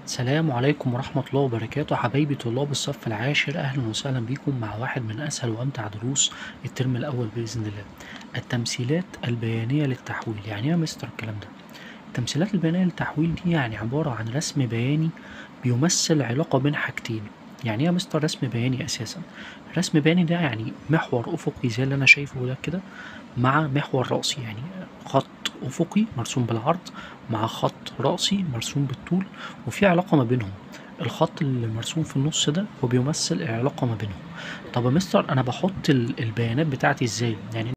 السلام عليكم ورحمة الله وبركاته حبايبي طلاب الصف العاشر، أهلا وسهلا بكم مع واحد من أسهل وأمتع دروس الترم الأول بإذن الله. التمثيلات البيانية للتحويل. يعني إيه يا مستر الكلام ده؟ التمثيلات البيانية للتحويل دي يعني عبارة عن رسم بياني بيمثل علاقة بين حاجتين. يعني إيه يا مستر رسم بياني أساسا؟ رسم بياني ده يعني محور أفقي زي اللي أنا شايفه ده كده، مع محور رأسي، يعني خط أفقي مرسوم بالعرض مع خط رأسي مرسوم بالطول، وفي علاقة ما بينهم. الخط اللي مرسوم في النص ده هو بيمثل العلاقة ما بينهم. طب يا مستر أنا بحط البيانات بتاعتي إزاي؟ يعني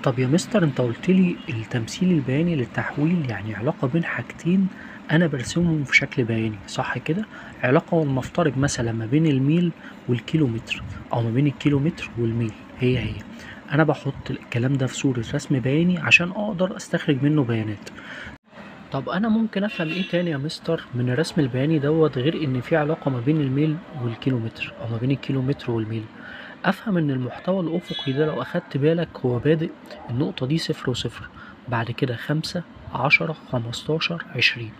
طب يا مستر أنت قلت لي التمثيل البياني للتحويل يعني علاقة بين حاجتين أنا برسمهم في شكل بياني، صح كده؟ علاقة ولنفترض مثلا ما بين الميل والكيلومتر، أو ما بين الكيلومتر والميل، هي أنا بحط الكلام ده في صورة رسم بياني عشان أقدر أستخرج منه بيانات. طب أنا ممكن أفهم إيه تاني يا مستر من الرسم البياني دوت غير إن في علاقة ما بين الميل والكيلومتر أو ما بين الكيلومتر والميل؟ أفهم إن المحتوى الأفقي ده لو أخدت بالك هو بادئ النقطة دي صفر وصفر، بعد كده 5 10 15 20.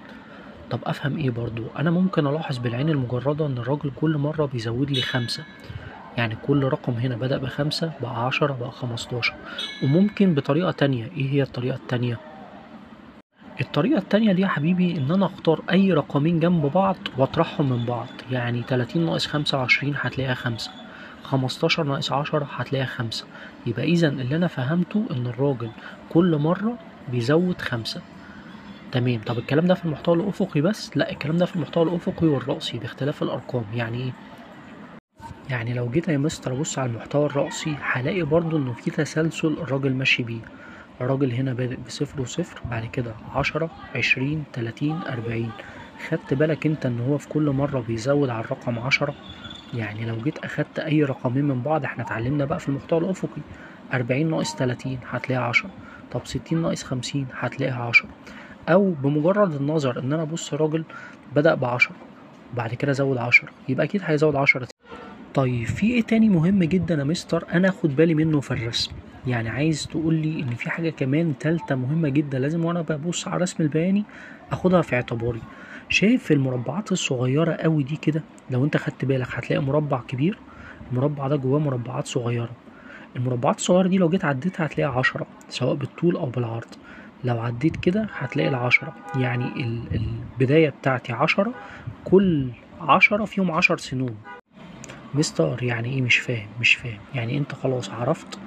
طب أفهم إيه برضو؟ أنا ممكن ألاحظ بالعين المجردة إن الراجل كل مرة بيزود لي 5، يعني كل رقم هنا بدأ ب5 بقى 10 بقى 15. وممكن بطريقة تانية. إيه هي الطريقة التانية؟ الطريقة التانية دي يا حبيبي إن أنا أختار أي رقمين جنب بعض وأطرحهم من بعض، يعني 30 ناقص 25 هتلاقيها 5، 15 ناقص 10 هتلاقيها 5. يبقى إذا اللي أنا فهمته إن الراجل كل مرة بيزود 5. تمام. طب الكلام ده في المحتوى الأفقي بس؟ لا، الكلام ده في المحتوى الأفقي والرأسي باختلاف الأرقام. يعني إيه؟ يعني لو جيت يا مستر أبص على المحتوى الرأسي هلاقي برضو إنه في تسلسل الراجل ماشي بيه. الراجل هنا بادئ بصفر وصفر، بعد كده 10 20 30 40. خدت بالك انت ان هو في كل مرة بيزود على الرقم 10؟ يعني لو جيت اخدت اي رقمين من بعض، احنا اتعلمنا بقى في المحتوى الافقي 40 ناقص 30 هتلاقيها 10، طب 60 ناقص 50 هتلاقيها 10. او بمجرد النظر ان انا ابص الراجل بدأ ب10 وبعد كده زود 10، يبقى اكيد هيزود 10. طيب في ايه تاني مهم جدا يا مستر انا اخد بالي منه في الرسم؟ يعني عايز تقولي ان في حاجة كمان تالتة مهمة جدا لازم وانا ببص على الرسم البياني اخدها في اعتباري. شايف المربعات الصغيرة قوي دي كده؟ لو انت خدت بالك هتلاقي مربع كبير، المربع ده جواه مربعات صغيرة. المربعات الصغيرة دي لو جيت عديتها هتلاقي 10 سواء بالطول او بالعرض. لو عديت كده هتلاقي ال10، يعني البداية بتاعتي 10، كل 10 فيهم 10 سنون. مستر يعني ايه؟ مش فاهم. يعني انت خلاص عرفت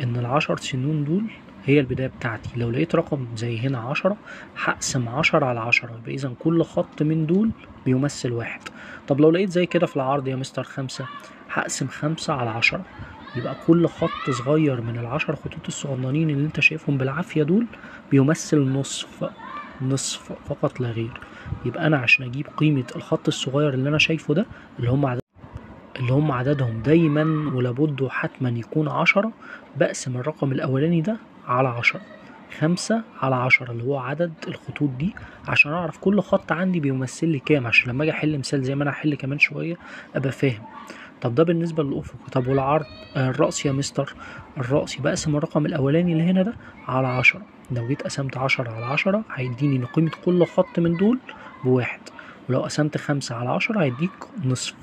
ان ال10 سنون دول هي البداية بتاعتي. لو لقيت رقم زي هنا 10 هقسم 10 على 10، يبقى اذا كل خط من دول بيمثل واحد. طب لو لقيت زي كده في العرض يا مستر 5، هقسم 5 على 10، يبقى كل خط صغير من ال10 خطوط الصغننين اللي انت شايفهم بالعافية دول بيمثل نصف فقط لا غير. يبقى انا عشان اجيب قيمة الخط الصغير اللي انا شايفه ده اللي هم عددهم دايما ولابد وحتما يكون 10، بقسم الرقم الأولاني ده على 10، 5 على 10 اللي هو عدد الخطوط دي، عشان أعرف كل خط عندي بيمثل لي كام، عشان لما أجي أحل مثال زي ما أنا هحل كمان شوية أبقى فاهم. طب ده بالنسبة للأفق. طب والعرض الرأسي يا مستر؟ الرأسي بقسم الرقم الأولاني اللي هنا ده على 10. لو جيت قسمت 10 على 10 هيديني إن قيمة كل خط من دول بواحد، ولو قسمت 5 على 10 هيديك نصف.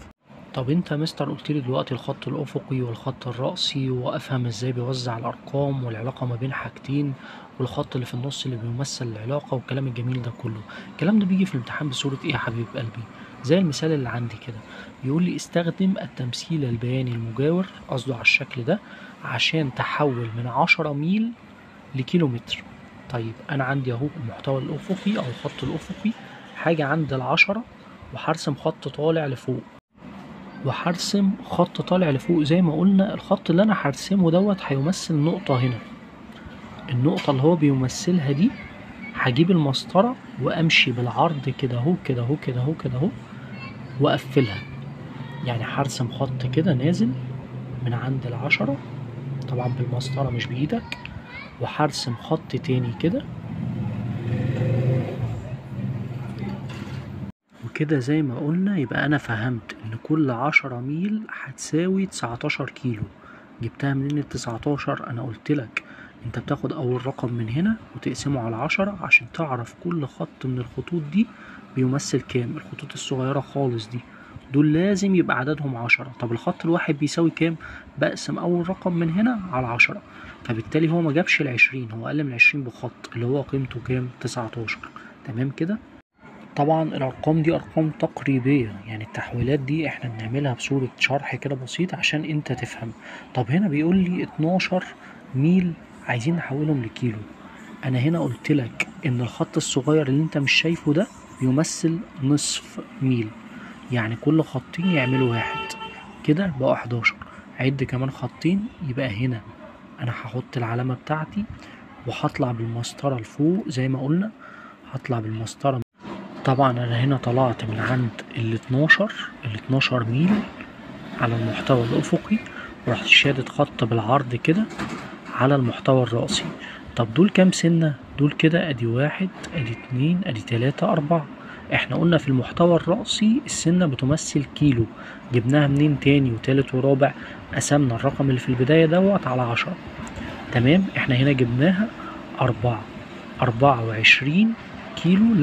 طب انت يا مستر قلت لي دلوقتي الخط الافقي والخط الرأسي، وافهم ازاي بيوزع الارقام والعلاقة ما بين حاجتين، والخط اللي في النص اللي بيمثل العلاقة والكلام الجميل ده كله. الكلام ده بيجي في الامتحان بصورة ايه يا حبيب قلبي؟ زي المثال اللي عندي كده، بيقول لي استخدم التمثيل البياني المجاور، قصده على الشكل ده، عشان تحول من 10 ميل لكيلومتر. طيب انا عندي اهو المحتوى الافقي او الخط الافقي، حاجة عند ال10 وهرسم خط طالع لفوق، وهرسم خط طالع لفوق. زي ما قلنا الخط اللي انا هرسمه دوت هيمثل نقطة هنا، النقطة اللي هو بيمثلها دي هجيب المسطرة وامشي بالعرض كده اهو كده اهو كده اهو كده اهو واقفلها. يعني هرسم خط كده نازل من عند ال10 طبعا بالمسطرة مش بايدك، وهرسم خط تاني كده وكده. زي ما قلنا يبقى انا فهمت ان كل 10 ميل هتساوي 19 كيلو. جبتها منين ال19؟ انا قلت لك انت بتاخد اول رقم من هنا وتقسمه على 10 عشان تعرف كل خط من الخطوط دي بيمثل كام. الخطوط الصغيرة خالص دي دول لازم يبقى عددهم 10. طب الخط الواحد بيساوي كام؟ بقسم اول رقم من هنا على 10. فبالتالي هو ما جابش ال20، هو اقل من 20 بخط اللي هو قيمته كام؟ 19. تمام كده. طبعا الارقام دي ارقام تقريبية، يعني التحويلات دي احنا بنعملها بصورة شرح كده بسيط عشان انت تفهم. طب هنا بيقول لي 12 ميل عايزين نحولهم لكيلو. انا هنا قلت لك ان الخط الصغير اللي انت مش شايفه ده بيمثل نصف ميل، يعني كل خطين يعملوا واحد، كده بقى 11. عد كمان خطين يبقى هنا انا هحط العلامة بتاعتي وهطلع بالمسطرة لفوق زي ما قلنا. هطلع بالمسطرة. طبعا انا هنا طلعت من عند ال 12 ميل على المحتوى الافقي، ورحت شادد خط بالعرض كده على المحتوى الرأسي. طب دول كام سنة؟ دول كده ادي 1 ادي 2 ادي 3 4. احنا قلنا في المحتوى الرأسي السنة بتمثل كيلو، جبناها منين تاني وتالت ورابع؟ قسمنا الرقم اللي في البداية دوت على 10. تمام، احنا هنا جبناها 24 كيلو.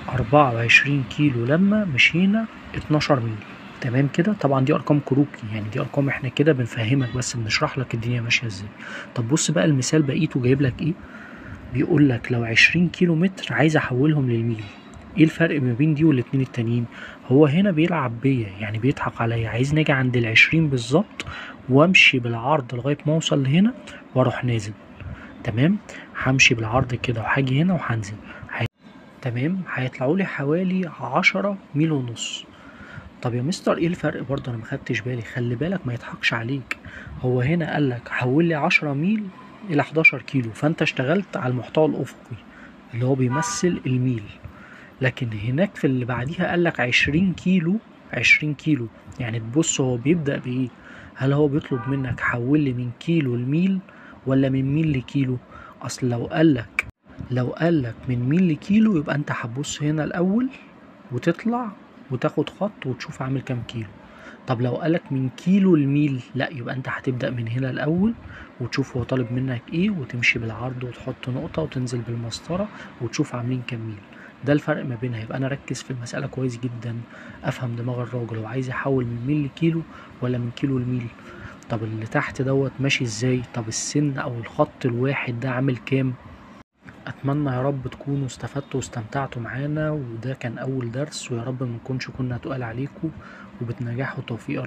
24 كيلو لما مشينا 12 ميل. تمام كده. طبعا دي ارقام كروكي، يعني دي ارقام احنا كده بنفهمك بس، بنشرح لك الدنيا ماشيه ازاي. طب بص بقى المثال بقيته جايب لك ايه. بيقول لك لو 20 كيلو متر عايز احولهم للميل. ايه الفرق ما بين دي والاتنين التانيين؟ هو هنا بيلعب بيا، يعني بيضحك عليا، عايز نيجي عند ال20 بالظبط وامشي بالعرض لغايه ما اوصل لهنا واروح نازل. تمام، همشي بالعرض كده وهاجي هنا وهنزل. تمام، هيطلعوا لي حوالي 10 ميل ونص. طب يا مستر ايه الفرق؟ برضه انا مخدتش بالي. خلي بالك ما يضحكش عليك، هو هنا قالك حول لي 10 ميل الى 11 كيلو، فانت اشتغلت على المحتوى الافقي اللي هو بيمثل الميل. لكن هناك في اللي بعديها قالك 20 كيلو. 20 كيلو يعني تبص هو بيبدأ بايه؟ هل هو بيطلب منك حول لي من كيلو لميل ولا من ميل لكيلو؟ اصل لو قالك من ميل لكيلو يبقى انت هتبص هنا الاول وتطلع وتاخد خط وتشوف عامل كام كيلو. طب لو قالك من كيلو الميل، لا يبقى انت هتبدأ من هنا الاول وتشوف هو طالب منك ايه وتمشي بالعرض وتحط نقطة وتنزل بالمسطرة وتشوف عاملين كام ميل. ده الفرق ما بينها. يبقى انا ركز في المسألة كويس جدا، افهم دماغ الراجل هو عايز يحول من ميل لكيلو ولا من كيلو لميل. طب اللي تحت دوت ماشي ازاي؟ طب السن او الخط الواحد ده عامل كام؟ اتمنى يا رب تكونوا استفدتوا واستمتعتوا معانا، وده كان اول درس، ويا رب ما نكونش كنا تقال عليكم، وبتنجاح وتوفيق.